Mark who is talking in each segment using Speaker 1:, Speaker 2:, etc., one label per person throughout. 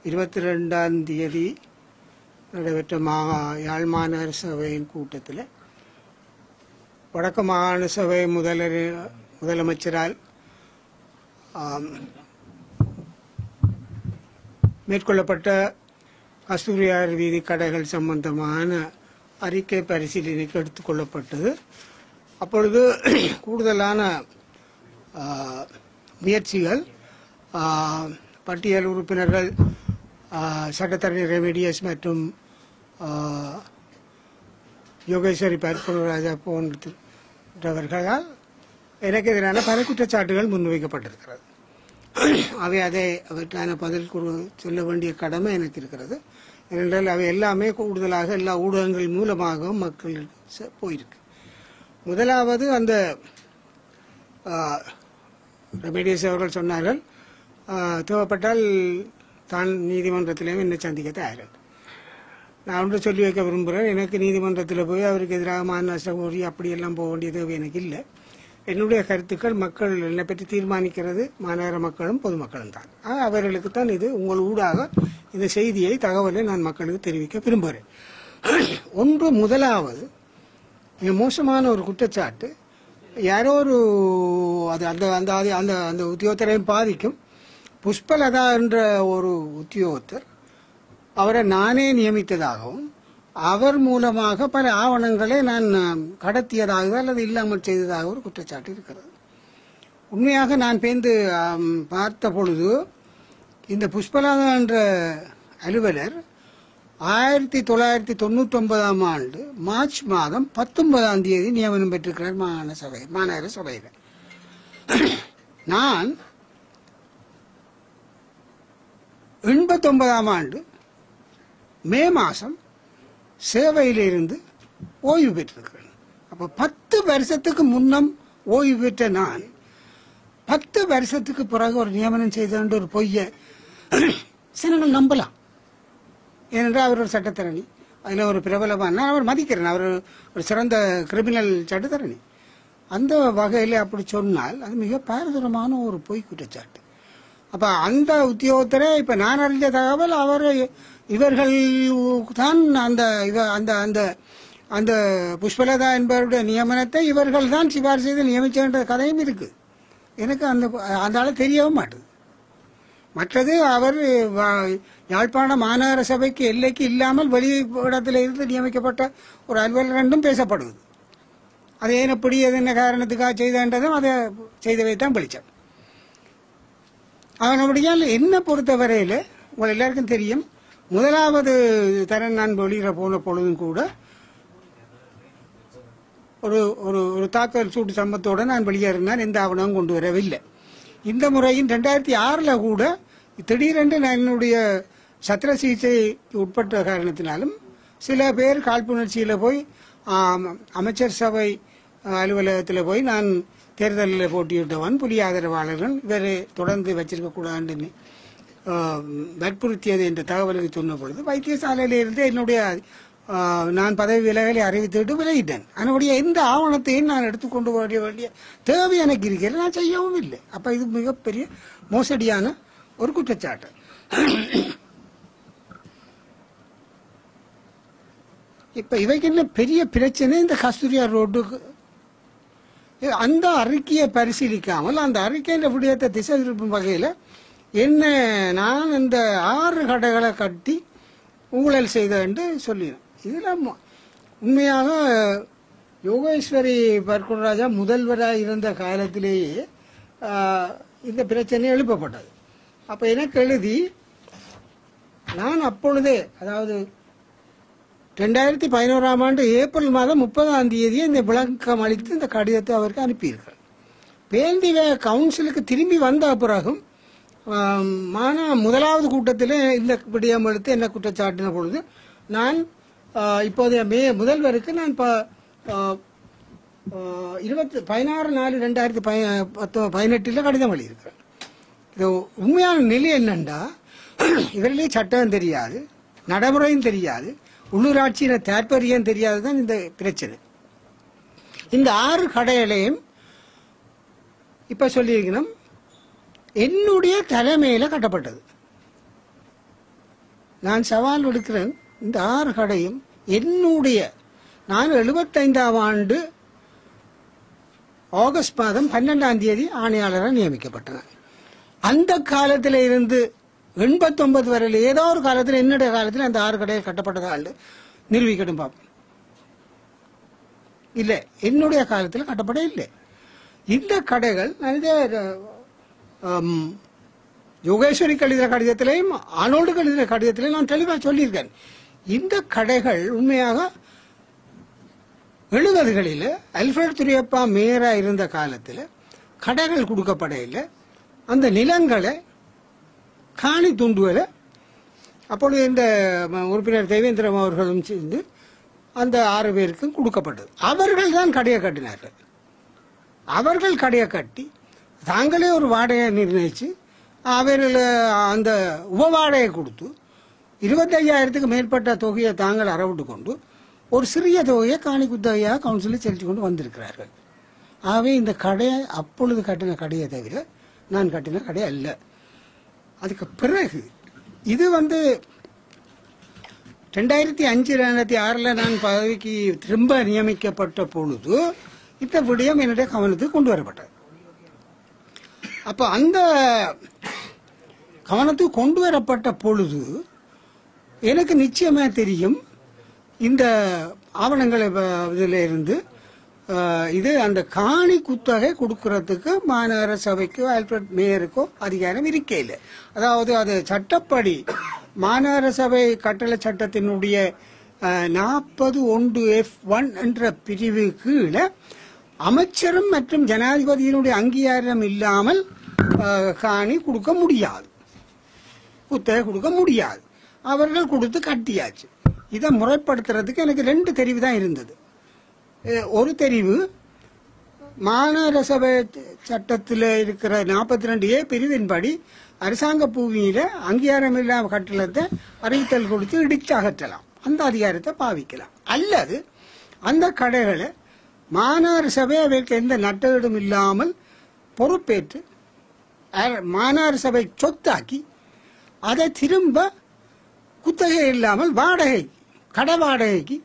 Speaker 1: 22ஆம் தேதி நடைபெற்ற யாழ் மாநகர சபையின் கூட்டத்தில் வடக்கு மாகாண சபை முதலமைச்சரால் மேற்கொள்ளப்பட்ட கஸ்தூரியார் வீதி கடைகள் சம்பந்தமான அறிக்கை பரிசீலனைக்கு எடுத்துக்கொள்ளப்பட்டது. அப்பொழுது கூடுதலான முயற்சிகள் பட்டியல் உறுப்பினர்கள் சட்டத்தரணி ரெமிடியஸ் மற்றும் யோகேஸ்வரி பர்புராஜா போன்றவர்களால் எனக்கு எதிரான பல குற்றச்சாட்டுகள் முன்வைக்கப்பட்டிருக்கிறது. அவற்றுக்கான பதில் சொல்ல வேண்டிய கடமை எனக்கு இருக்கிறது. ஏனென்றால் அவை எல்லாமே கூடுதலாக எல்லா ஊடகங்கள் மூலமாகவும் மக்களுக்கு போயிருக்கு. முதலாவது அந்த ரெமிடியஸ் அவர்கள் சொன்னார்கள், தேவைப்பட்டால் தான் நீதிமன்றத்திலேயும் என்னை சந்திக்க தயார். நான் ஒன்று சொல்லி வைக்க விரும்புகிறேன். எனக்கு நீதிமன்றத்தில் போய் அவருக்கு எதிராக மாநஷ்டம் கோரி அப்படியெல்லாம் போக வேண்டிய தேவை எனக்கு இல்லை. என்னுடைய கருத்துக்கள் மக்கள் என்னை பற்றி தீர்மானிக்கிறது மாநகர மக்களும் பொதுமக்களும் தான். அவர்களுக்கு தான் இது உங்கள் ஊடாக இந்த செய்தியை தகவலை நான் மக்களுக்கு தெரிவிக்க விரும்புகிறேன். ஒன்று, முதலாவது மிக மோசமான ஒரு குற்றச்சாட்டு. யாரோ ஒரு அது அந்த அந்த அந்த அந்த உத்தியோகத்தரையும் பாதிக்கும். புஷ்பலதா என்ற ஒரு உத்தியோகத்தர் அவரை நானே நியமித்ததாகவும் அவர் மூலமாக பல ஆவணங்களை நான் கடத்தியதாக அல்லது இல்லாமல் செய்ததாக ஒரு குற்றச்சாட்டு இருக்கிறது. உண்மையாக நான் பேர்ந்து பார்த்த பொழுது இந்த புஷ்பலதா என்ற அலுவலர் 1999ஆம் ஆண்டு மார்ச் மாதம் 19ஆம் தேதி நியமனம் பெற்றிருக்கிறார் மாநகர சபையில். நான் 89ஆம் ஆண்டு மே மாதம் சேவையிலிருந்து ஓய்வு பெற்றிருக்கிறேன். அப்போ 10 வருஷத்துக்கு முன்னம் ஓய்வு பெற்ற நான் 10 வருஷத்துக்கு பிறகு ஒரு நியமனம் செய்த ஒரு பொய்யை ஜனங்கள் நம்பலாம். ஏனென்றால் அவர் ஒரு சட்டத்தரணி, அதில் ஒரு பிரபலமான அவர் மதிக்கிறேன், அவர் ஒரு சிறந்த கிரிமினல் சட்டத்தரணி. அந்த வகையில் அப்படி சொன்னால் அது மிக பாரதூரமான ஒரு பொய் குற்றச்சாட்டு. அப்போ அந்த உத்தியோகத்தரை இப்போ நான் அறிஞ்ச தகவல் இவர்கள் தான் அந்த அந்த அந்த புஷ்பலதா என்பவருடைய நியமனத்தை இவர்கள் தான் சிபாரிசு செய்து நியமிச்ச கதையும் இருக்கு. எனக்கு அந்த ஆள் தெரியவும் மாட்டுது. மற்றது அவர் யாழ்ப்பாண மாநகர சபைக்கு எல்லைக்கு இல்லாமல் வெளி இடத்துல இருந்து நியமிக்கப்பட்ட ஒரு அலுவலர் என்றும் பேசப்படுவது. அது ஏன் எப்படி அது என்ன காரணத்துக்காக செய்தன்றதும் அதை செய்தவை தான் வெளிச்சம். அவனுடையால் என்ன பொறுத்தவரையில் உங்கள் எல்லாருக்கும் தெரியும், முதலாவது தரம் நான் வெளியிட போன பொழுதும் கூட ஒரு ஒரு தாக்கல் சூட்டு சம்பத்தோடு நான் வெளியேறினால் எந்த ஆவணமும் கொண்டு வரவில்லை. இந்த முறையின் 2006 கூட திடீரென்று நான் என்னுடைய சத்திர சிகிச்சைக்கு உட்பட்ட காரணத்தினாலும் சில பேர் காழ்ப்புணர்ச்சியில் போய் அமைச்சர் சபை அலுவலகத்தில் போய் நான் தேர்தலில் போட்டியிட்டவன் புலி ஆதரவாளர்கள் இவரை தொடர்ந்து வச்சிருக்கக்கூடாதுன்னு வற்புறுத்தியது என்ற தகவலுக்கு சொன்ன பொழுது வைத்தியசாலையிலிருந்து என்னுடைய நான் பதவி விலகலை அறிவித்துவிட்டு விலகிட்டேன். அதனுடைய எந்த ஆவணத்தையும் நான் எடுத்துக்கொண்டு வர வேண்டிய தேவை எனக்கு இருக்கிறது, நான் செய்யவும் இல்லை. அப்போ இது மிகப்பெரிய மோசடியான ஒரு குற்றச்சாட்டு. இப்போ இவைக்கு என்ன பெரிய பிரச்சனை, இந்த கஸ்தூரியார் ரோட்டுக்கு அந்த அறிக்கையை பரிசீலிக்காமல் அந்த அறிக்கையின் விடயத்தை திசை திருப்பும் வகையில் என்ன நான் இந்த 6 கடைகளை கட்டி ஊழல் செய்த என்று சொல்லினேன். இதில் உண்மையாக யோகேஸ்வரி பர்குராஜா முதல்வராக இருந்த காலத்திலேயே இந்த பிரச்சனை எழுப்பப்பட்டது. அப்போ எனக்கு எழுதி நான் அப்பொழுதே, அதாவது 2011ஆம் ஆண்டு ஏப்ரல் மாதம் 30ஆம் தேதி இந்த விளக்கம் அளித்து இந்த கடிதத்தை அவருக்கு அனுப்பியிருக்கிறார். பேந்தி கவுன்சிலுக்கு திரும்பி வந்த பிறகும் முதலாவது கூட்டத்தில் இந்த விடயம் எடுத்து என்ன குற்றச்சாட்டின பொழுது நான் இப்போதைய முதல்வருக்கு நான் 16/4/2018 கடிதம் எழுதியிருக்கிறேன். இது உண்மையான நிலை என்னண்டா, இவர்களே சட்டம் தெரியாது, நடைமுறையும் தெரியாது, உள்ளூராட்சியின தாற்பயம் தெரியாதுதான் இந்த பிரச்சனை. இந்த 6 கடைகளையும் இப்ப சொல்லியிருக்கணும் என்னுடைய தலைமையில கட்டப்பட்டது. நான் சவால் விடுக்கிறேன். இந்த 6 கடையும் என்னுடைய, நான் 75ஆம் ஆண்டு ஆகஸ்ட் மாதம் 12ஆம் தேதி ஆணையாளராக நியமிக்கப்பட்டேன். அந்த காலத்தில் இருந்து 89 வரையில் ஏதோ ஒரு காலத்தில், என்னுடைய காலத்தில் அந்த 6 கடைகள் கட்டப்பட்டதால் நிரூபிக்கட்டும் பார்ப்போம். இல்லை, என்னுடைய காலத்தில் கட்டப்பட இல்லை. இந்த கடைகள் யோகேஸ்வரி கடித கடிதத்திலையும் ஆனோல்டு கடித கடிதத்திலையும் நான் தெளிவாக சொல்லியிருக்கேன். இந்த கடைகள் உண்மையாக 70களில் அல்ஃபிரட் துரியப்பா மேயராக இருந்த காலத்தில் கடைகள் கொடுக்கப்பட இல்லை. அந்த நிலங்களை காணி துண்டுகளை அப்பொழுது இந்த உறுப்பினர் தேவேந்திரம் அவர்களும் சேர்ந்து அந்த 6 பேருக்கும் கொடுக்கப்பட்டது. அவர்கள் தான் கடையை கட்டினார்கள். அவர்கள் கடையை கட்டி தாங்களே ஒரு வாடகையை நிர்ணயித்து அவர்கள் அந்த உப வாடகை கொடுத்து 25,000க்கு மேற்பட்ட தொகையை தாங்கள் அறவிட்டு கொண்டு ஒரு சிறிய தொகையை காணி குத்தகையாக கவுன்சிலில் செலுத்தி கொண்டு வந்திருக்கிறார்கள். ஆகவே இந்த கடையை அப்பொழுது கட்டின கடையை தவிர நான் கட்டின கடை அல்ல. அதுக்கு பிறகு இது 2005-2006 நான் பதவிக்கு திரும்ப நியமிக்கப்பட்ட பொழுது இந்த விடயம் என்னுடைய கவனத்துக்கு கொண்டு வரப்பட்டது. அப்போ அந்த கவனத்துக்கு கொண்டு வரப்பட்ட பொழுது எனக்கு நிச்சயமாக தெரியும், இந்த ஆவணங்களை இதில் இருந்து இது அந்த காணி குத்தகை கொடுக்கறதுக்கு மாநகர சபைக்கோ ஆல்ஃபிரட் மேயருக்கோ அதிகாரம் இருக்கே. அதாவது அது சட்டப்படி மாநகர சபை கட்டளை சட்டத்தினுடைய 40(1)(f)(1) என்ற பிரிவு கீழே அமைச்சரும் மற்றும் ஜனாதிபதியினுடைய அங்கீகாரம் இல்லாமல் காணி கொடுக்க முடியாது, குத்தகை கொடுக்க முடியாது. அவர்கள் கொடுத்து கட்டியாச்சு. இதை முறைப்படுத்துறதுக்கு எனக்கு 2 தெரிவு தான் இருந்தது. ஒரு தெரிவு மாநகர சபை சட்டத்தில் இருக்கிற 42A பிரிவின்படி அரசாங்க பூமியில அங்கீகாரம் இல்லாத கட்டளத்தை அறிவித்தல் கொடுத்து இடிச்சு அகற்றலாம், அந்த அதிகாரத்தை பாவிக்கலாம். அல்லது அந்த கடைகளை மாநகர சபை அவருக்கு எந்த நட்டஈடும் இல்லாமல் பொறுப்பேற்று மாநகர சபை சொத்தாக்கி அதை திரும்ப குத்தகை இல்லாமல் வாடகை, கடை வாடகைக்கு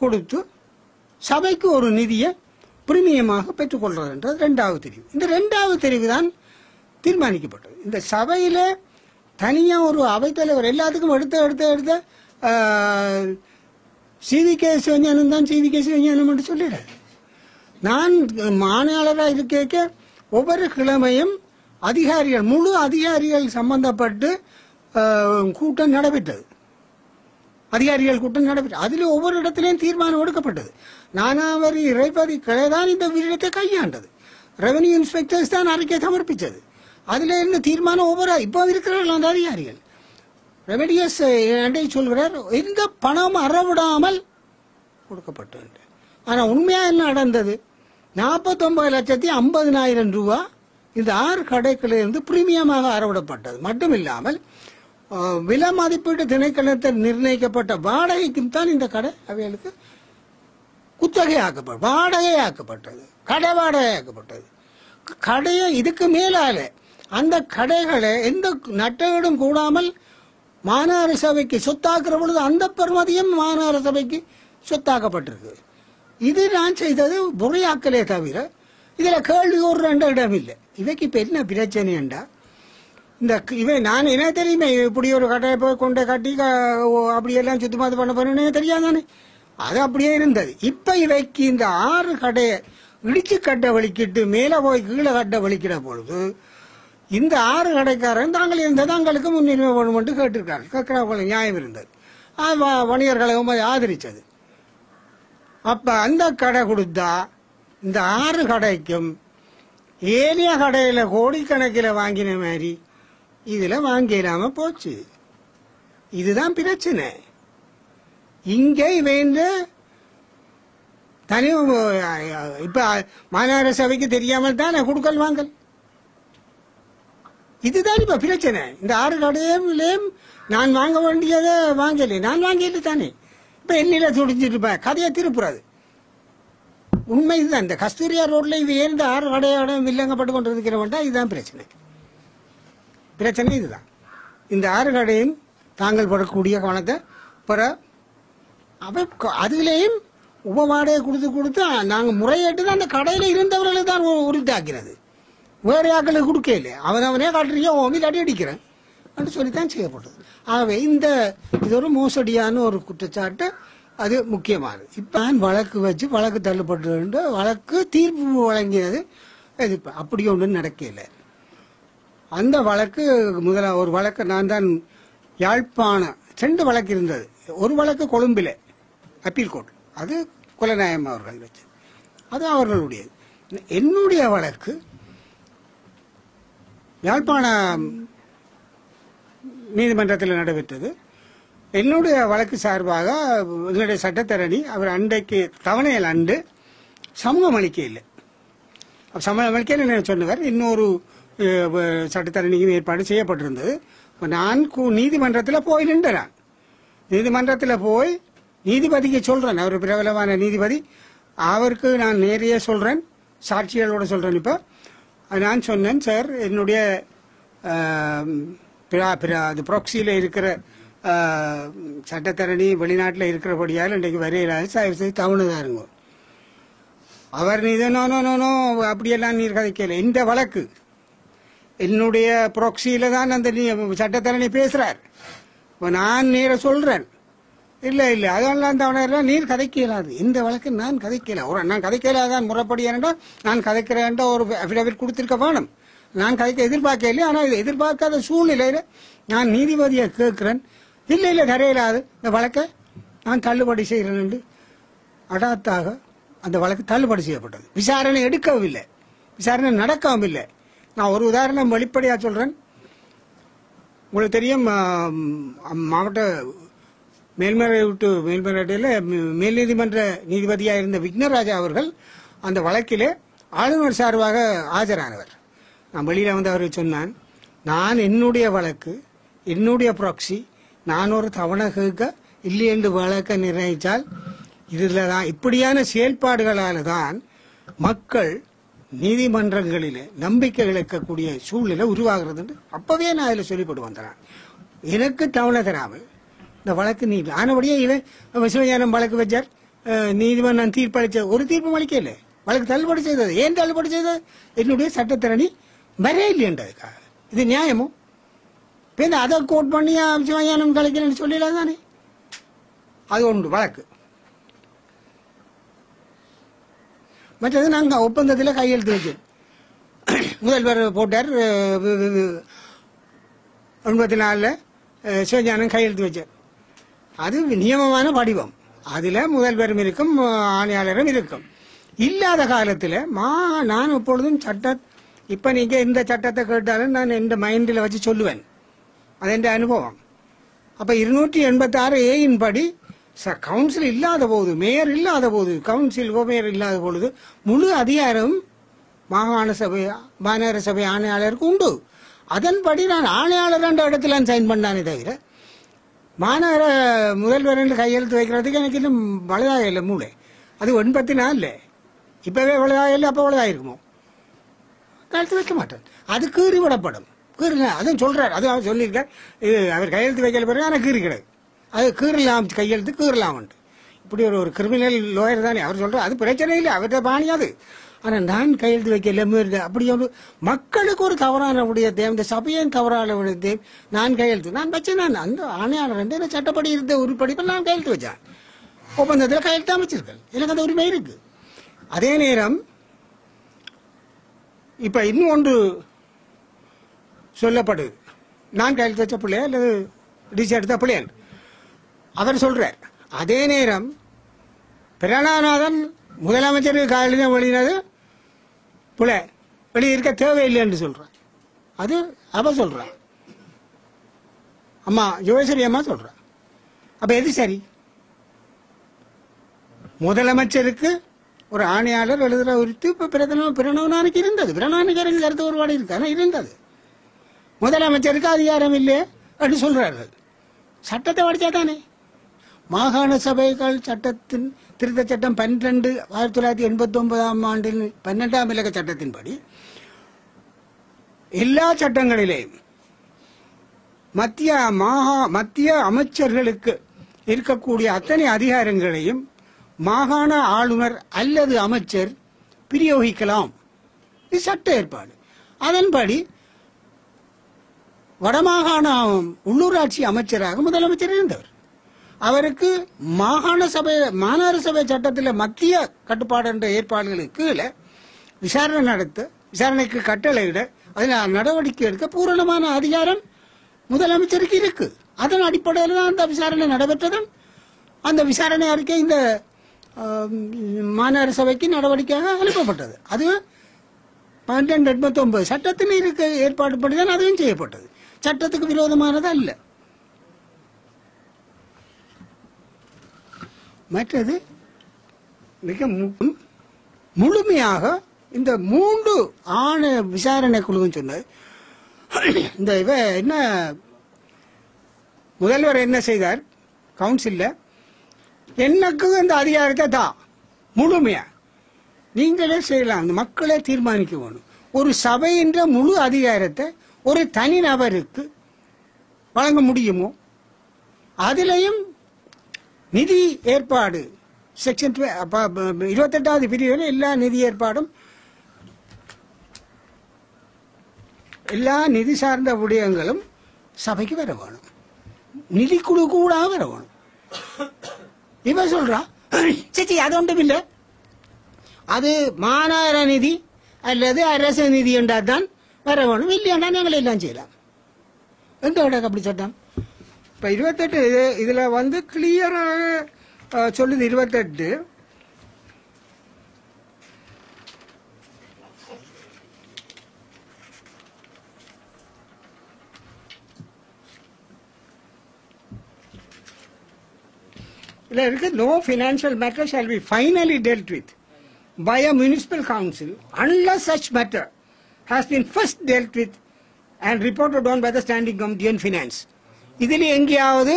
Speaker 1: கொடுத்து சபைக்கு ஒரு நிதியை பிரிமியமாக பெற்றுக்கொள்றது என்றது 2வது தெரிவு. இந்த 2வது தெரிவு தான் தீர்மானிக்கப்பட்டது. இந்த சபையில் தனியாக ஒரு அவைத்தலைவர் எல்லாத்துக்கும் எடுத்த CVK சிவஞானம் தான் CVK சிவஞானம் என்று சொல்லிடுறேன். நான் மாநிலராக இருக்க ஒவ்வொரு கிழமையும் அதிகாரிகள், முழு அதிகாரிகள் சம்பந்தப்பட்டு கூட்டம் நடைபெற்றது. அதிகாரிகள் கூட்டம் நடைபெற்றது. அதில் ஒவ்வொரு இடத்திலையும் தீர்மானம் எடுக்கப்பட்டது. நானாவரி இறைப்பதி கிளைதான் இந்த விஷயத்தை கையாண்டது. ரெவன்யூ இன்ஸ்பெக்டர்ஸ் தான் அறிக்கை சமர்ப்பித்தது. அதில் என்ன தீர்மானம் ஒவ்வொரு இப்போ இருக்கிறார்கள் அந்த அதிகாரிகள். ரெவன்யூஸ் சொல்கிறார், எந்த பணம் அறவிடாமல் கொடுக்கப்பட்டது. ஆனால் உண்மையாக என்ன நடந்தது? 49,50,000 ரூபா இந்த 6 கடைகளிலிருந்து பிரீமியமாக அறவிடப்பட்டது. மட்டுமில்லாமல் விலை மதிப்பீட்டு திணைக்களத்தில் நிர்ணயிக்கப்பட்ட வாடகைக்கும் தான் இந்த கடை அவைகளுக்கு குத்தகையாக்கப்பட்டது, வாடகையாக்கப்பட்டது, கடை வாடகையாக்கப்பட்டது. கடையை இதுக்கு மேலால அந்த கடைகளை எந்த நட்டஈடும் கூடாமல் மாநகர சபைக்கு சொத்தாக்குற பொழுது அந்த பெறுமதியும் மாநகர சபைக்கு சொத்தாக்கப்பட்டிருக்கு. இது நான் செய்தது முறையாக்கலே தவிர இதில் கேள்வி ஒரு 2 இடம் இல்லை. இவைக்கு இப்போ என்ன பிரச்சனைண்டா, நான் என்ன தெரியுமே, இப்படி ஒரு கடையை போய் கொண்டு கட்டி அப்படியெல்லாம் சுத்தமாக பண்ண போறேன்னு தெரியாதானே, அது அப்படியே இருந்தது. இப்போ இவைக்கு இந்த 6 கடையை இடிச்சு கட்ட வலிக்கிட்டு மேலே போய் கீழே கட்ட வலிக்கிற பொழுது இந்த 6 கடைக்காரன் தாங்கள் இருந்தது தங்களுக்கு முன்னுரிமை வேணுமென்று கேட்டிருக்காங்க. கேட்குறவங்க நியாயம் இருந்தது. வணிகர்களை ஆதரிச்சது. அப்போ அந்த கடை கொடுத்தா இந்த 6 கடைக்கும் ஏனைய கடையில் கோடிக்கணக்கில் வாங்கின மாதிரி இதில் வாங்கிடாம போச்சு. இதுதான் பிரச்சனை. இங்கே வேண்ட தனி இப்ப மாநகர சபைக்கு தெரியாமல் தானே கொடுக்கல் வாங்கல். இதுதான் இப்ப பிரச்சனை. இந்த 6 கடையிலையும் நான் வாங்க வேண்டியதை வாங்கலை, நான் வாங்கிட்டு தானே இப்ப என்னில துடிச்சிட்டு இருப்பேன், கதையை திருப்புறது. உண்மை இதுதான். இந்த கஸ்தூரியா ரோட்ல இது ஏன் இந்த 6 கடையோட வில்லங்கப்பட்டு கொண்டு இருக்கிறவன்டா, இதுதான் பிரச்சனை. பிரச்சனை இதுதான். இந்த 6 கடையும் தாங்கள் பெறக்கூடிய கவனத்தை பெற அதுலேயும் உபவாடையை கொடுத்து நாங்கள் முறையேட்டு தான் அந்த கடையில் இருந்தவர்களை தான் உரித்தாக்கிறது. வேறு ஆக்களுக்கு கொடுக்கல, அவனே காட்டுறியோ ஓமில் அடி அடிக்கிறேன் அப்படின்னு சொல்லித்தான் செய்யப்பட்டது. ஆகவே இது ஒரு மோசடியான ஒரு குற்றச்சாட்டு, அது முக்கியமானது. இப்போ நான் வழக்கு வச்சு வழக்கு தள்ளப்பட்டு வழக்கு தீர்ப்பு வழங்கியது எதிர்ப்பு அப்படி ஒன்றும் நடக்கல. அந்த வழக்கு ஒரு வழக்கு நான் தான் யாழ்ப்பாணம் 2 வழக்கு இருந்தது. ஒரு வழக்கு கொழும்பில் அப்பீல் கோர்ட், அது குலநாயம் அவர்கள் வச்சு, அது அவர்களுடையது. என்னுடைய வழக்கு யாழ்ப்பாண நீதிமன்றத்தில் நடைபெற்றது. என்னுடைய வழக்கு சார்பாக என்னுடைய சட்டத்தரணி அவர் அன்றைக்கு தவணையில் சமூகம் அளிக்க இல்லை. சமூகம் அளிக்க சொன்னவர் இன்னொரு சட்டத்தரணிக்கும் ஏற்பாடு செய்யப்பட்டிருந்தது. நான் நீதிமன்றத்தில் போய் நின்றேன். நீதிமன்றத்தில் போய் நீதிபதிக்கு சொல்றேன், அவர் பிரபலமான நீதிபதி, அவருக்கு நான் நேரையே சொல்றேன், சாட்சிகளோட சொல்றேன். இப்போ நான் சொன்னேன், சார் என்னுடைய ப்ராக்சியில் இருக்கிற சட்டத்தரணி வெளிநாட்டில் இருக்கிறபடியால் இன்றைக்கு வரையிலாது தவணுதான் இருங்க. அவர் நீ நோ அப்படியெல்லாம் நீர் கதைக்கல. இந்த வழக்கு என்னுடைய ப்ராக்சியில தான் அந்த சட்டத்தரணி பேசுறார். இப்போ நான் நேர சொல்றேன், இல்லை அதெல்லாம் தவணை நீர் கதைக்கலாது. இந்த வழக்கு நான் கதைக்கல. நான் கதைக்கலாதான் முறைப்படி என்றால் நான் கதைக்கிறேன் ஒரு அபிடவிட் கொடுத்திருக்க வேணும். நான் கதைக்க எதிர்பார்க்கல. ஆனால் இது எதிர்பார்க்காத சூழ்நிலையில நான் நீதிபதியை கேட்கிறேன், இல்லை தரையிலாது இந்த வழக்கை நான் தள்ளுபடி செய்கிறேன் என்று அடாத்தாக அந்த வழக்கு தள்ளுபடி செய்யப்பட்டது. விசாரணை எடுக்கவும் இல்லை, விசாரணை நடக்கவும் இல்லை. நான் ஒரு உதாரணம் வெளிப்படையா சொல்றேன். உங்களுக்கு தெரியும், மாவட்ட மேல்முறையீட்டில் மேல் நீதிமன்ற நீதிபதியாக இருந்த விக்னராஜா அவர்கள் அந்த வழக்கிலே ஆளுநர் சார்பாக ஆஜரானவர். நான் வெளியில வந்து அவர் சொன்னான், நான் என்னுடைய வழக்கு என்னுடைய ப்ராக்சி நான் ஒரு தவணை கேட்க இல்லை என்று வழக்க நிர்ணயித்தால் இதுல தான் இப்படியான செயல்பாடுகளால் தான் மக்கள் நீதிமன்றங்களில் நம்பிக்கை இழக்கக்கூடிய சூழ்நிலை உருவாகிறது என்று அப்பவே நான் அதில் சொல்லிப்பட்டு வந்தேன். எனக்கு தவணை தராமல் இந்த வழக்கு நீதி ஆனபடியே இவன் சிவஞானம் வழக்கு வச்சார். நீதிமன்றம் தீர்ப்பளிச்ச ஒரு தீர்ப்பு அளிக்கல, வழக்கு தள்ளுபடி செய்தது. ஏன் தள்ளுபடி செய்தது? என்னுடைய சட்டத்திரணி வரையில்லைன்றதுக்காக. இது நியாயமோ? இப்போ அதை கோட் பண்ணி சிவஞானம் கலைக்கிறேன்னு சொல்லலாம் தானே. அது ஒன்று வழக்கு. மற்றது நாங்கள் ஒப்பந்தத்தில் கையெழுத்து வச்சோம். முதல்வர் போட்டார் 94 சிவஞானம் கையெழுத்து வச்சார். அது நியமமான வடிவம். அதில் முதல்வரும் இருக்கும், ஆணையாளரும் இருக்கும். இல்லாத காலத்தில் நான் எப்பொழுதும் இப்போ நீங்கள் இந்த சட்டத்தை கேட்டாலும் நான் எந்த மைண்டில் வச்சு சொல்லுவேன். அது என் அனுபவம். அப்போ 286A படி கவுன்சில் இல்லாத போது, மேயர் இல்லாத போது, கவுன்சில் மேயர் இல்லாத பொழுது முழு அதிகாரம் மாகாண சபை மாநகர சபை ஆணையாளருக்கு உண்டு. அதன்படி நான் ஆணையாளர் என்ற இடத்துல சைன் பண்ணானே தவிர மாநகர முதல்வர் என்று கையெழுத்து வைக்கிறதுக்கு எனக்கு இன்னும் வலதாக இல்லை மூளை. அது 84 இப்பவே வலதாக இல்லை, அப்போ வலதாக இருக்குமோ? கையெழுத்து வைக்க மாட்டேன். அது கீறி விடப்படும். கீறுங்க, அதுவும் சொல்றாரு, அது அவர் சொல்லியிருக்கார். இது அவர் கையெழுத்து வைக்கல பிறகு ஆனால் கீறி கிடையாது. அது கீறலாம், கையெழுத்து கீறலாம். இப்படி ஒரு கிரிமினல் லோயர் தானே அவர் சொல்றாரு. அது பிரச்சனை இல்லை, அவர்கிட்ட பாணியாது. ஆனால் நான் கையெழுத்து வைக்கல அப்படி ஒரு மக்களுக்கு ஒரு தவறான விடயத்தையும் இந்த சபையின் தவறான விடயத்தையும் நான் கையெழுத்து நான் வச்சேன். நான் அந்த ஆணையாளர் என்ன சட்டப்படி இருந்த உருப்படிப்பில் நான் கையெழுத்து வச்சேன். ஒப்பந்தத்தில் கையெழுத்து அமைச்சிருக்கேன். எனக்கு அந்த உரிமை இருக்கு. அதே நேரம் இப்ப இன்னும் ஒன்று சொல்லப்படுது, நான் கையெழுத்து வச்ச பிள்ளையா அல்லது டிசி எடுத்த பிள்ளையான் அவர் சொல்றார். அதே நேரம் பிரணாநாதன் முதலமைச்சருக்கு கையெழுத்து வெளியினது புல வெளியிருக்க தேவையில்லை என்று சொல்றான். அது அவ சொல்றான், அம்மா யோகேஸ்வரி அம்மா சொல்றான். அப்ப எது சரி? முதலமைச்சருக்கு ஒரு ஆணையாளர் எழுதுற உரித்து இப்ப பிரணவனானுக்கு இருந்தது. பிரணவனுக்கு எனக்கு கருத்து ஒருபாடு இருக்கு, ஆனா இருந்தது. முதலமைச்சருக்கு அதிகாரம் இல்லை என்று சொல்றார்கள். சட்டத்தை படிச்சா தானே. மாகாண சபைகள் சட்டத்தின் திருத்த சட்டம் 12 1989 ஆண்டில் 12ஆம் இலக்க சட்டத்தின்படி எல்லா சட்டங்களிலேயும் மத்திய அமைச்சர்களுக்கு இருக்கக்கூடிய அத்தனை அதிகாரங்களையும் மாகாண ஆளுநர் அல்லது அமைச்சர் பிரயோகிக்கலாம். இது சட்ட ஏற்பாடு. அதன்படி வடமாகாண உள்ளூராட்சி அமைச்சராக முதலமைச்சர் இருந்தவர். அவருக்கு மாநகர சபை சட்டத்தில் மத்திய கட்டுப்பாடு என்ற ஏற்பாடுகளுக்கு கீழே விசாரணை நடத்த, விசாரணைக்கு கட்டளையிட, அதில் நடவடிக்கை எடுக்க பூரணமான அதிகாரம் முதலமைச்சருக்கு இருக்கு. அதன் அடிப்படையில் தான் அந்த விசாரணை நடைபெற்றதும் அந்த விசாரணை அறிக்கை இந்த மாநகர சபைக்கு நடவடிக்கையாக அனுப்பப்பட்டது. அது 1289 சட்டத்தில் இருக்க ஏற்பாடு பண்ணிதான் அதுவும் செய்யப்பட்டது. சட்டத்துக்கு விரோதமானது அல்ல. மற்றது மிக முழுமையாக இந்த 3 ஆண விசாரணை குழுன்னு சொன்னது. இந்த என்ன முதல்வர் என்ன செய்தார், கவுன்சில்ல எனக்கு இந்த அதிகாரத்தை தான் முழுமையா நீங்களே செய்யலாம், அந்த மக்களே தீர்மானிக்க வேணும். ஒரு சபையின் முழு அதிகாரத்தை ஒரு தனிநபருக்கு வழங்க முடியுமோ? அதிலையும் நிதி ஏற்பாடு செக்ஷன் 28வது பிரிவில் எல்லா நிதி ஏற்பாடும், எல்லா நிதி சார்ந்த விடயங்களும் சபைக்கு வர வேணும். நிதிக்குழு கூட வர வேணும். இவ சொல்றா சரி அது ஒன்றும் இல்லை, அது மாநகர நிதி அல்லது அரசு நிதி என்றால் தான் வர வேணும், இல்லையாண்டா நாங்கள் எல்லாம் செய்யலாம். எந்த விட அப்படி சட்டம்? இப்போ 28 இதில் கிளியராக சொல்லுது. 28 no financial matter shall be finally dealt with by a municipal council unless such matter has been first dealt with and reported on by the standing committee on finance. இதில் எங்கேயாவது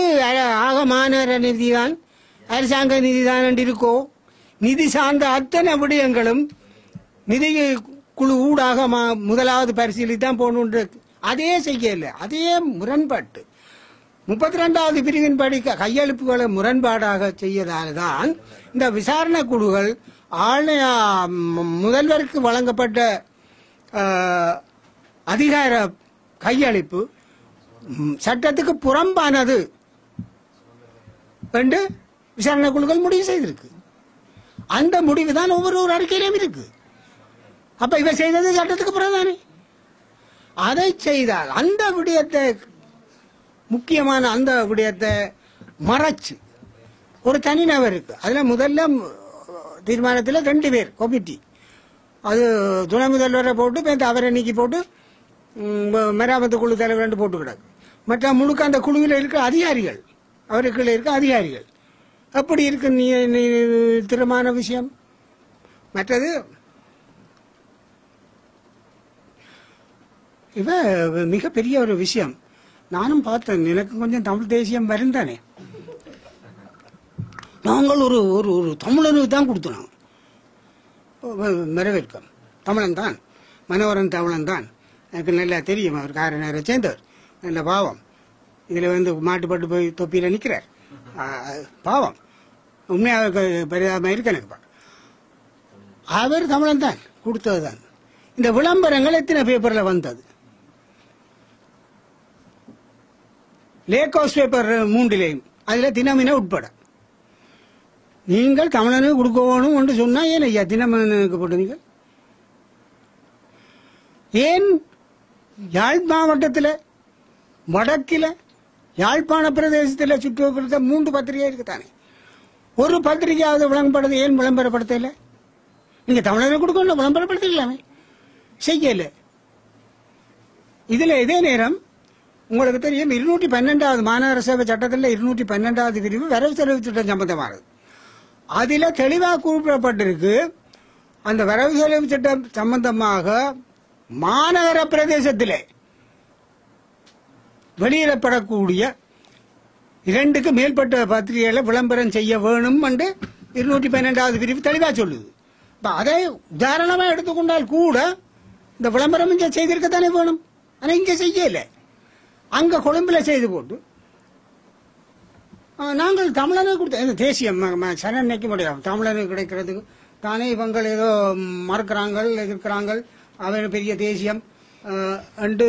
Speaker 1: ஆக மாநகர நிதிதான் அரசாங்க நிதிதான் என்று இருக்கோ? நிதி சார்ந்த அத்தனை விடயங்களும் நிதி குழு ஊடாக முதலாவது பரிசீலித்தான் போகணுன்ற அதே செய்யல. அதே முரண்பாட்டு 32வது பிரிவின்படி கையெழுப்புகளை முரண்பாடாக செய்யதால்தான் இந்த விசாரணை குழுக்கள் முதல்வருக்கு வழங்கப்பட்ட அதிகார கையளிப்பு சட்டத்துக்கு புறம்பானது என்று விசாரணை குழுக்கள் முடிவு செய்திருக்கு. அந்த முடிவு தான் ஒவ்வொரு அறிக்கையிலும் இருக்கு. அப்ப இவ செய்தது சட்டத்துக்கு புறம்தானே. அதை செய்தால் அந்த விடயத்தை, முக்கியமான அந்த விடயத்தை மறைச்சு ஒரு தனிநபருக்கு, அதில் முதல்ல தீர்மானத்தில் 2 பேர் கமிட்டி, அது துணை முதல்வரை போட்டு அவரை நீக்கி போட்டு மராமத்து குழு தலைவர் போட்டு கிடக்கு. மற்ற முழுக்க அந்த குழுவில் இருக்க அதிகாரிகள், அவருக்குள்ள இருக்க அதிகாரிகள் அப்படி இருக்கு. நீ திறமான விஷயம். மற்றது இவ மிகப்பெரிய ஒரு விஷயம். நானும் பார்த்தேன், எனக்கு கொஞ்சம் தமிழ் தேசியம் வருந்தானே. நாங்கள் ஒரு ஒரு தமிழனுக்கு தான் கொடுத்தோம் வரவேற்கும். தமிழன் தான், மனோகரன் தமிழன் தான். எனக்கு நல்லா தெரியும். அவர் காரனரை சேர்ந்தவர், நல்ல பாவம். இதில் மாட்டுப்பட்டு போய் தொப்பியில் நிற்கிறார். பாவம், உண்மையாக பரிதாபமாக இருக்கு எனக்கு. அவர் தமிழன் தான், கொடுத்தது தான். இந்த விளம்பரங்கள் எத்தனை பேப்பரில் வந்தது? லேக் ஹவுஸ் பேப்பர் 3லேயும், அதில் தினமின உட்பட. நீங்கள் தமிழனுக்கு கொடுக்கணும் என்று சொன்னா ஏன் ஐயா தினமனுக்கு போட்டீங்க? ஏன் யாழ் மாவட்டத்தில், வடக்கில், யாழ்ப்பாண பிரதேசத்தில் சுற்றுவட்ட 3 பத்திரிகை இருக்குத்தானே. ஒரு பத்திரிகையாவது விளம்பரப்படுது, ஏன் விளம்பரப்படுத்தல? நீங்க தமிழனுக்கு கொடுக்கணும், விளம்பரப்படுத்திக்கலாமே, செய்யல. இதுல இதே நேரம் உங்களுக்கு தெரியும் 212வது மாநகர சபை சட்டத்தில் 212வது பிரிவு வரவு செலவு திட்டம் சம்பந்தமானது. அதில் தெளிவாக குறிப்பிடப்பட்டிருக்கு, அந்த வரவு செலவு திட்டம் சம்பந்தமாக மாநகர பிரதேசத்திலே வெளியிடப்படக்கூடிய 2க்கு மேற்பட்ட பத்திரிகைகளை விளம்பரம் செய்ய வேணும் என்று 212வது பிரிவு தெளிவாக சொல்லுது. அதை உதாரணமாக எடுத்துக்கொண்டால் கூட இந்த விளம்பரம் இங்கே செய்திருக்கத்தானே வேணும். ஆனால் இங்கே செய்யல. அங்கே கொழும்பில் செய்து போட்டு நாங்கள் தமிழனுக்கு கொடுத்த தேசியம் சரண் நினைக்க முடியாது. தமிழனுக்கு கிடைக்கிறதுக்கு தானே இவங்கள் ஏதோ மறுக்கிறாங்க எதிர்க்கிறாங்க. அவன் பெரிய தேசியம் என்று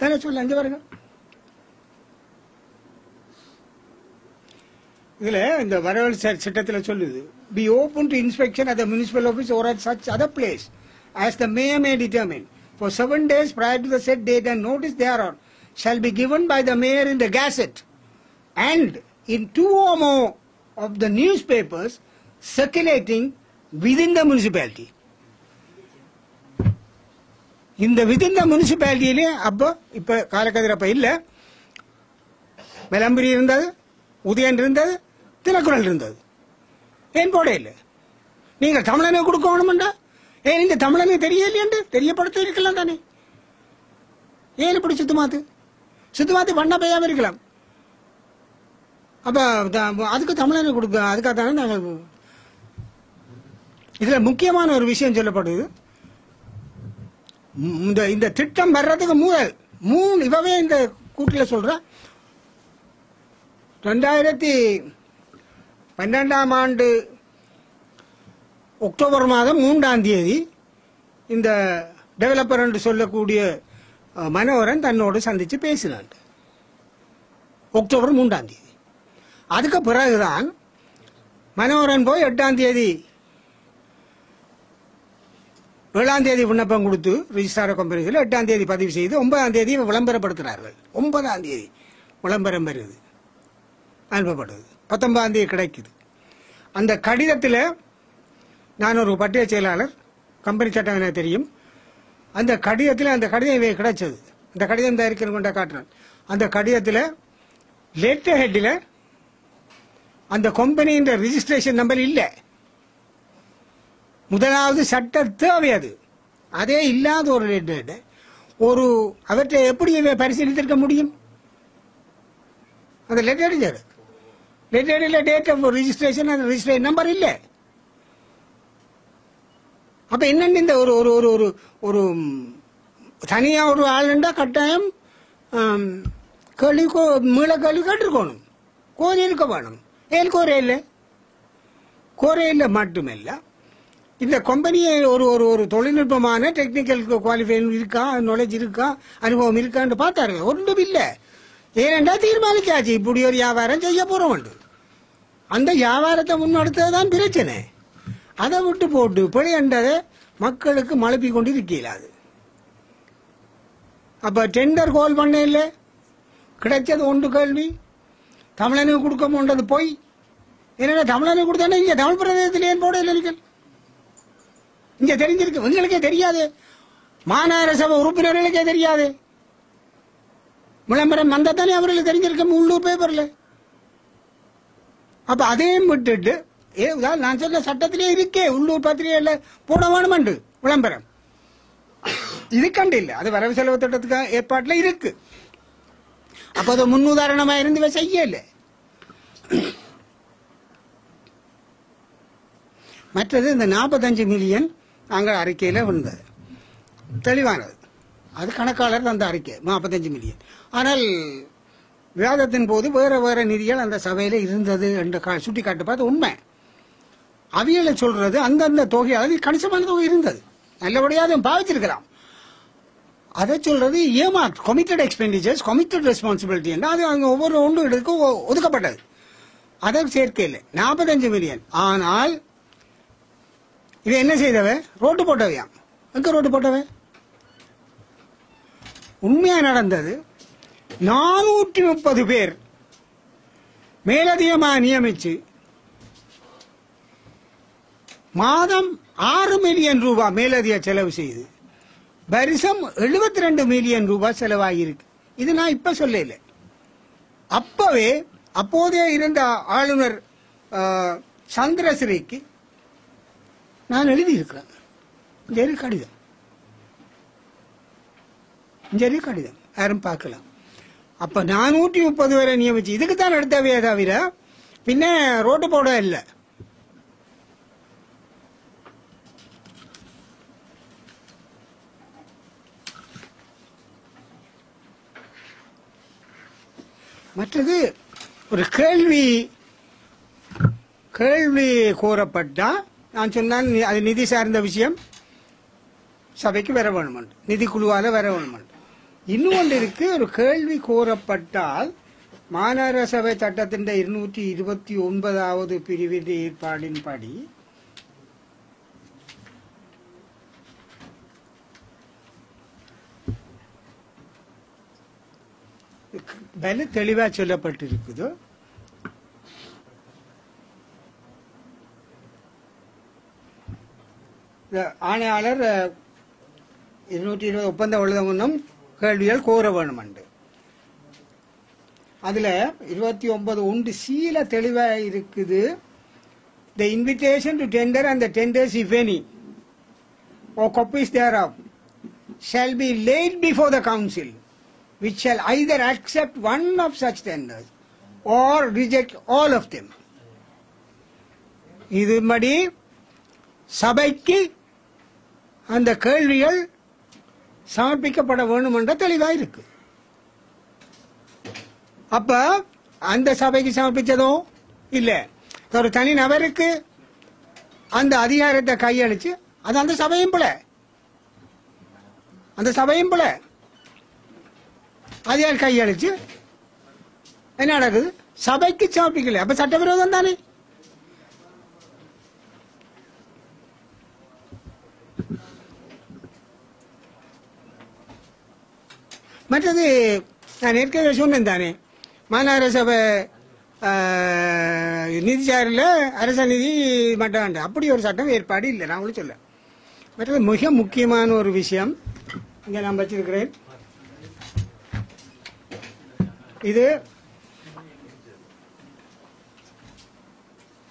Speaker 1: தானே சொல்ல அஞ்சு பாருங்க. இதுல இந்த வரவழி சட்டத்தில் சொல்லுது, be open to inspection at the municipal office or at such other place as the mayor may determine for 7 days prior to the set date, and notice thereon shall be given by the mayor in the gazette and in 2 or more of the newspapers circulating within the municipality. இந்த within the municipality அப்போ இப்ப காலக்கதிரப்ப இல்ல, மெலம்பரி இருந்தது, உதயன் இருந்தது, தினக்குரல் இருந்தது. ஏன் போட இல்லை? நீங்கள் தமிழனை கொடுக்கணும்டா, ஏன் இந்த தமிழனுக்கு தெரியலையென்று தெரியப்படுத்த இருக்கலாம் தானே. ஏன் இப்படி சுத்தமாத்து பண்ண பெய்யாம இருக்கலாம். அப்ப அதுக்கு தமிழனை கொடுக்க, அதுக்காக தானே நாங்கள். இதுல முக்கியமான ஒரு விஷயம் சொல்லப்படுது. இந்த திட்டம் வர்றதுக்கு மூணு இவவே இந்த கூட்டில் சொல்ற 2012ஆம் ஆண்டு அக்டோபர் மாதம் 3ஆம் தேதி இந்த டெவலப்பர் என்று சொல்லக்கூடிய மனோகரன் தன்னோடு சந்திச்சு பேசினான். அக்டோபர் 3ஆம் தேதி. அதுக்கு பிறகுதான் மனோகரன் போய் 8ஆம் தேதி 7ஆம் தேதி விண்ணப்பம் கொடுத்து ரிஜிஸ்டார் கம்பெனிஸில் 8ஆம் தேதி பதிவு செய்து 9ஆம் தேதி விளம்பரப்படுத்தினார்கள். 9ஆம் தேதி விளம்பரம் வருது, அனுப்பப்படுது, 19ஆம் தேதி கிடைக்குது. அந்த கடிதத்தில் நான் ஒரு பட்டிய செயலாளர், கம்பெனி சட்டம் எனக்கு தெரியும். அந்த கடிதத்தில் அந்த கடிதம் கிடைச்சது. அந்த கடிதம் தான் இருக்கிற காட்டுறேன். அந்த கடிதத்தில் லெட்டர் ஹெட்டில் அந்த கம்பெனியின் ரிஜிஸ்ட்ரேஷன் நம்பர் இல்லை. முதலாவது சட்ட தேவை அது. அதே இல்லாத ஒரு லெட்டர் ஒரு அவற்றை எப்படி பரிசீலித்திருக்க முடியும்? அந்த லெட்டர் டேட் ஆஃப் ரிஜிஸ்ட்ரேஷன், அந்த ரிஜிஸ்ட்ரேஷன் நம்பர் இல்லை. அப்ப என்னன்னு இந்த ஒரு ஒரு ஒரு ஒரு தனியா ஒரு ஆளுண்டா கட்டாயம் கேள்வி மீள கேள்வி கேட்டிருக்கணும், கோரி இருக்க வேணும். ஏன் கோரையில் மட்டுமில்லை, இந்த கம்பெனியை ஒரு ஒரு ஒரு தொழில்நுட்பமான டெக்னிக்கல் குவாலிஃபிகேஷன் இருக்கா, நாலேஜ் இருக்கா, அனுபவம் இருக்கான்னு பார்த்தாருங்க. ஒன்றும் இல்லை. ஏனென்றா தீர்மானிச்சாச்சு இப்படி ஒரு வியாபாரம் செய்ய போறோம். அந்த வியாபாரத்தை முன்னெடுத்ததுதான் பிரச்சனை. அதை விட்டு போட்டு பிழையண்டதை மக்களுக்கு மழுப்பி கொண்டு இருக்கலாது. அப்ப டெண்டர் கோல் பண்ண இல்லை, கிடைச்சது ஒன்று கேள்வி, தமிழனுக்கு கொடுக்க போன்றது போய். என்னன்னா தமிழனுக்கு கொடுத்தா இங்க தமிழ் பிரதேசத்தில் ஏன் போட இல்லை? நீங்கள் இங்க தெரிஞ்சிருக்கு, உங்களுக்கே தெரியாது, மாநகர சபை உறுப்பினர்களுக்கே தெரியாது. விளம்பரம் வந்தாத்தானே அவர்களுக்கு தெரிஞ்சிருக்க உள்ளூர் பேப்பர்ல. அப்ப அதையும் விட்டுட்டு நான் சொல்ல சட்டத்திலே இருக்கே உள்ளூர் பத்திரிகைல போட வேணுமென்று விளம்பரம் இதுக்கண்டு இல்லை. அது வரவு செலவு திட்டத்துக்கு ஏற்பாட்டுல இருக்கு. அப்ப அது முன்னுதாரணமா இருந்து செய்யல. மற்றது இந்த 45 மில்லியன் நாங்கள் அறிக்கையில வந்தது தெளிவானது. அது கணக்காளர் தந்த அறிக்கை 45 மில்லியன். ஆனால் விவாதத்தின் போது வேற வேற நிதிகள் அந்த சபையில இருந்தது என்று சுட்டி காட்டு பார்த்து உண்மை. அவியலை சொல்றது அந்தந்த தொகை, அது கணிசமான தொகை இருந்தது, நல்லபடியாக பாவிச்சிருக்கலாம். அதை சொல்றது ஏமாற்று கமிட்டட் எக்ஸ்பெண்டிச்சர்ஸ், கமிட்டட் ரெஸ்பான்சிபிலிட்டி என்று அது அங்கே ஒவ்வொரு ஒன்று எடுக்க ஒதுக்கப்பட்டது. அதை சேர்க்கையில் 45 மில்லியன். ஆனால் இவ என்ன செய்தவ? ரோட்டு போட்டவையாம். எங்க ரோட்டு போட்டவ? உண்மையா நடந்தது 430 பேர் மேலதிகமாக நியமிச்சு மாதம் 6 மில்லியன் ரூபாய் மேலதிக செலவு செய்து வருஷம் 72 மில்லியன் ரூபாய் செலவாகியிருக்கு. இது நான் இப்ப சொல்லல, அப்பவே அப்போதே இருந்த ஆளுநர் சந்திரசிறிக்கு நான் எழுதியிருக்கிறேன். கடிதம் யாரும் பார்க்கலாம். அப்ப 430 பேரை நியமிச்சு இதுக்குத்தான் எடுத்தவையே தவிர பின்ன ரோட்டு போட இல்லை. மற்றது ஒரு கேள்வி கோரப்பட்டா நான் சொன்னால் அது நிதி சார்ந்த விஷயம், சபைக்கு வர வேணும், நிதிக்குழுவால வர வேணும். இன்னொன்று இருக்கு, ஒரு கேள்வி கோரப்பட்டால் மாநகர சபை சட்டத்தின் 229வது பிரிவின் ஏற்பாடின்படி பல தெளிவா சொல்லப்பட்டிருக்குது. ஆணையாளர் 220 ஒப்பந்த ஒழுங்கும் கேள்விகள் கோர வேணும். அதுல 29 சீல தெளிவா இருக்குது. The invitation to tender and the tenders, if any, or copies thereof, shall be laid before the council, which shall either accept one of such tenders or reject all of them. இதுபடி சபைக்கு அந்த கேள்விகள் சமர்ப்பிக்கப்பட வேண்டும் என்ற தெளிவாக இருக்கு. அப்ப அந்த சபைக்கு சமர்ப்பிச்சதோ இல்ல, ஒரு தனி நபருக்கு அந்த அதிகாரத்தை கையளிச்சு அது அந்த சபையும் போல அதிகாரி கையளிச்சு என்ன நடக்குது, சபைக்கு சமர்ப்பிக்கல. அப்ப சட்டவிரோதம் தானே. மற்றது நான் ஏற்கனவே சொன்னேன் தானே, மாநகர சபை நிதி சாரில் அரச நிதி மட்டும் அப்படி ஒரு சட்டம் ஏற்பாடு இல்லை. நான் உங்களுக்கு சொல்ல. மற்றது மிக முக்கியமான ஒரு விஷயம் இங்கே நான் வச்சிருக்கிறேன். இது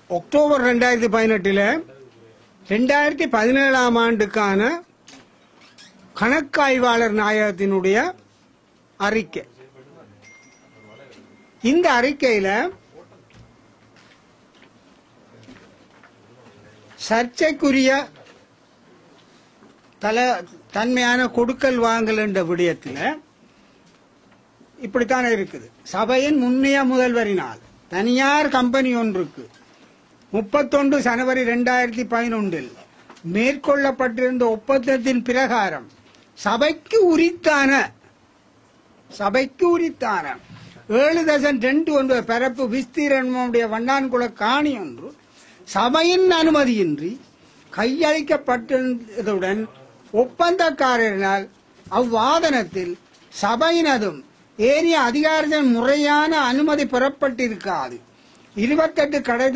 Speaker 1: அக்டோபர் 2018 2017 ஆண்டுக்கான கணக்காய்வாளர் நாயகத்தினுடைய அறிக்கை. இந்த அறிக்கையில சர்ச்சைக்குரிய தன்மையான கொடுக்கல் வாங்கல் என்ற விடயத்தில் இப்படித்தானே இருக்குது. சபையின் முன்னைய முதல்வரினால் தனியார் கம்பெனி ஒன்றுக்கு 31 ஜனவரி 2011 மேற்கொள்ளப்பட்டிருந்த ஒப்பந்தத்தின் பிரகாரம் சபைக்கு உரித்தான 7.29 பரப்பு விஸ்தீரணமுடைய வண்ணான்குள காணி ஒன்று சபையின் அனுமதியின்றி கையளிக்கப்பட்டதுடன் ஒப்பந்தக்காரரினால் அவ்வாதனத்தில் சபையினதும் ஏரிய அதிகாரத்தின் முறையான அனுமதி பெறப்பட்டிருக்காது. 28 கடை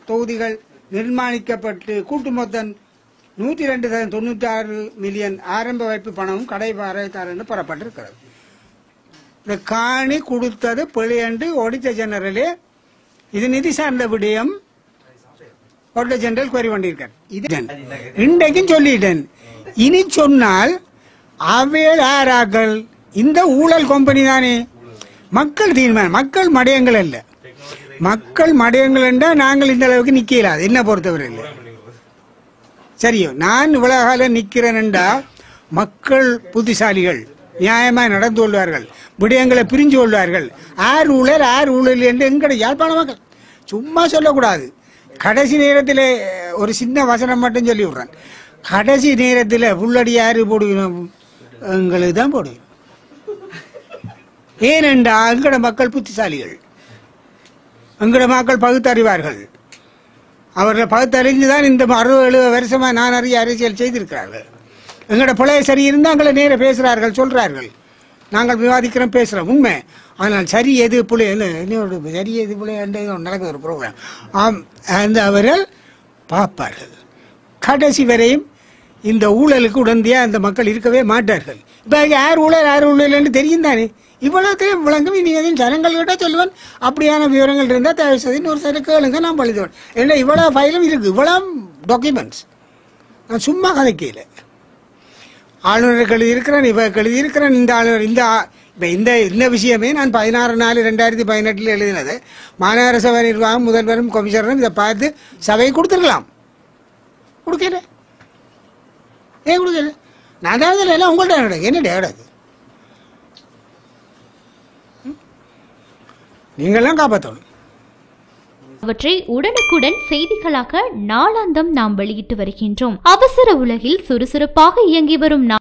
Speaker 1: தொகுதிகள் நிர்மாணிக்கப்பட்டு கூட்டு மொத்தம் 102.96 மில்லியன் ஆரம்ப வைப்பு பணமும் கடை வாரத்தார் என்று பெறப்பட்டிருக்கிறது. இந்த காணி கொடுத்தது பிழையன்று ஆடிட்டர் ஜெனரலே இது நிதி சார்ந்த விடயம் ஆடிட்டர் ஜெனரல் கோரி கொண்டிருக்கார். இன்றைக்கும் சொல்லிட்டேன். இனி சொன்னால் அவையாராக்கள் இந்த ஊழல் கம்பெனி தானே. மக்கள் தீர்மானம், மக்கள் மடையங்கள் அல்ல. மக்கள் மடையங்கள் என்றால் நாங்கள் இந்த அளவுக்கு நிக்கலாது என்ன பொறுத்தவரை இல்லை. சரியோ, நான் இவ்வளவு காலம் நிக்கிறேன் என்றால் மக்கள் புத்திசாலிகள் நியாயமாய் நடந்து கொள்வார்கள், விடயங்களை பிரிஞ்சு கொள்வார்கள். ஆர் ஊழல் என்று எங்கட யாழ்ப்பாண மக்கள் சும்மா சொல்லக்கூடாது. கடைசி நேரத்தில் ஒரு சின்ன வசனம் மட்டும் சொல்லி விடுறேன். கடைசி நேரத்தில் புள்ளடி யாரு போடுவோம், எங்களுக்கு தான் போடுவோம். ஏனென்றா எங்கட மக்கள் புத்திசாலிகள், எங்கட மக்கள் பகுத்தறிவார்கள். அவர்கள் பகுத்தறிஞ்சுதான் இந்த 60-70 வருஷமா நான் அறிய அரசியல் செய்திருக்கிறார்கள். எங்களோட பிழைய சரி இருந்தால் எங்களை நேர பேசுகிறார்கள், சொல்கிறார்கள். நாங்கள் விவாதிக்கிறோம், பேசுகிறோம், உண்மை. ஆனால் சரி எது பிள்ளை என்னோட சரி எது பிள்ளை நடக்குது ஒரு ப்ரோக்ராம். அந்த அவர்கள் பார்ப்பார்கள். கடைசி வரையும் இந்த ஊழலுக்கு உடந்தையாக அந்த மக்கள் இருக்கவே மாட்டார்கள். இப்போ யார் ஊழல் என்று தெரியும் தானே. இவ்வளோத்தையும் விளங்கும். இனி எதையும் ஜனங்கள்கிட்ட சொல்லுவேன். அப்படியான விவரங்கள் இருந்தால் தயவு செய்து இன்னொரு சில கேளுங்க, நான் பழிதுவேன். ஏன்னா இவ்வளோ ஃபைலும் இருக்குது, இவ்வளோ டாக்குமெண்ட்ஸ். நான் சும்மா கதைக்கல. ஆளுநர் எழுதியிருக்கிறேன், இவ எழுதியிருக்கிறேன். இந்த ஆளுநர் இந்த விஷயமே நான் 16/4/2018 எழுதினது. மாநகர சபை நிர்வாகம் முதல்வரும் கமிஷனரும் இதை பார்த்து சபையை கொடுத்துருக்கலாம். கொடுக்கல, ஏன் கொடுக்கல? நான் தான் இதில் எல்லாம் உங்கள்கிட்ட கிடக்கு, என்னடா கிடக்கு. நீங்களாம் காப்பாற்றணும்.
Speaker 2: அவற்றை உடனுக்குடன் செய்திகளாக நாளாந்தம் நாம் வெளியிட்டு வருகின்றோம். அவசர உலகில் சுறுசுறுப்பாக இயங்கி வரும்